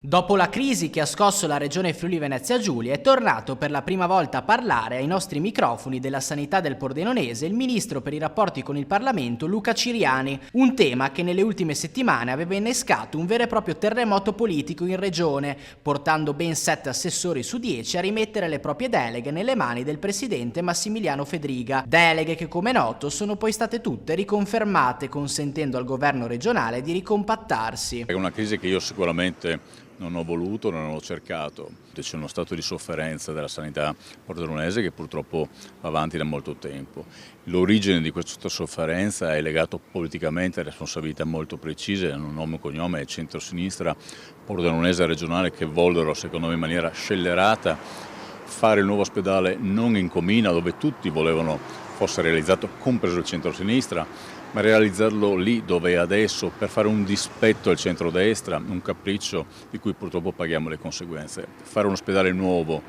Dopo la crisi che ha scosso la regione Friuli-Venezia Giulia è tornato per la prima volta a parlare ai nostri microfoni della sanità del Pordenonese il ministro per i rapporti con il Parlamento Luca Ciriani, un tema che nelle ultime settimane aveva innescato un vero e proprio terremoto politico in regione, portando ben 7 assessori su 10 a rimettere le proprie deleghe nelle mani del presidente Massimiliano Fedriga, deleghe che come noto sono poi state tutte riconfermate, consentendo al governo regionale di ricompattarsi. È una crisi che io sicuramente non ho voluto, non ho cercato. C'è uno stato di sofferenza della sanità pordenonese che purtroppo va avanti da molto tempo. L'origine di questa sofferenza è legato politicamente a responsabilità molto precise, hanno un nome e cognome, è centro-sinistra pordenonese regionale che vollero, secondo me in maniera scellerata, fare il nuovo ospedale non in Comina, dove tutti volevano fosse realizzato, compreso il centro-sinistra, ma realizzarlo lì dove è adesso per fare un dispetto al centrodestra, un capriccio di cui purtroppo paghiamo le conseguenze. Fare un ospedale nuovo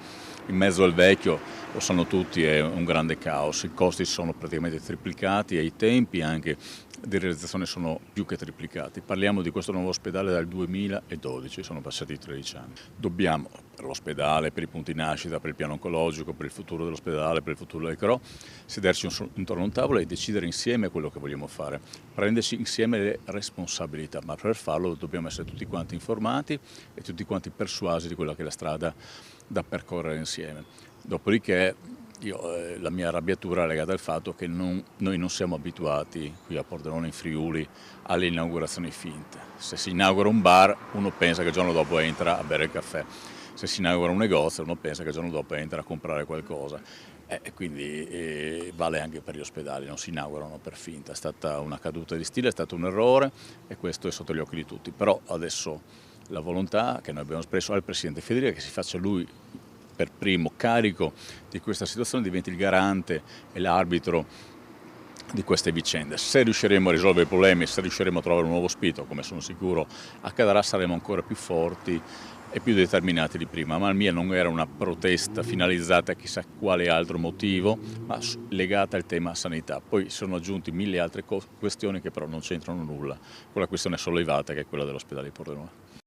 in mezzo al vecchio, lo sanno tutti, è un grande caos, i costi sono praticamente triplicati e i tempi anche di realizzazione sono più che triplicati. Parliamo di questo nuovo ospedale dal 2012, sono passati 13 anni. Dobbiamo, per l'ospedale, per i punti nascita, per il piano oncologico, per il futuro dell'ospedale, per il futuro del CRO, sederci intorno a un tavolo e decidere insieme quello che vogliamo fare, prenderci insieme le responsabilità, ma per farlo dobbiamo essere tutti quanti informati e tutti quanti persuasi di quella che è la strada da percorrere insieme. Dopodiché la mia arrabbiatura è legata al fatto che noi non siamo abituati qui a Pordenone in Friuli alle inaugurazioni finte. Se si inaugura un bar uno pensa che il giorno dopo entra a bere il caffè, se si inaugura un negozio uno pensa che il giorno dopo entra a comprare qualcosa. Quindi vale anche per gli ospedali, non si inaugurano per finta, è stata una caduta di stile, è stato un errore e questo è sotto gli occhi di tutti. Però adesso la volontà che noi abbiamo espresso al Presidente Federica è che si faccia lui per primo carico di questa situazione, diventi il garante e l'arbitro di queste vicende. Se riusciremo a risolvere i problemi, se riusciremo a trovare un nuovo spirito, come sono sicuro accadrà, saremo ancora più forti e più determinati di prima. Ma la mia non era una protesta finalizzata a chissà quale altro motivo, ma legata al tema sanità. Poi sono aggiunti mille altre questioni che però non c'entrano nulla con la questione sollevata che è quella dell'ospedale di Pordenone.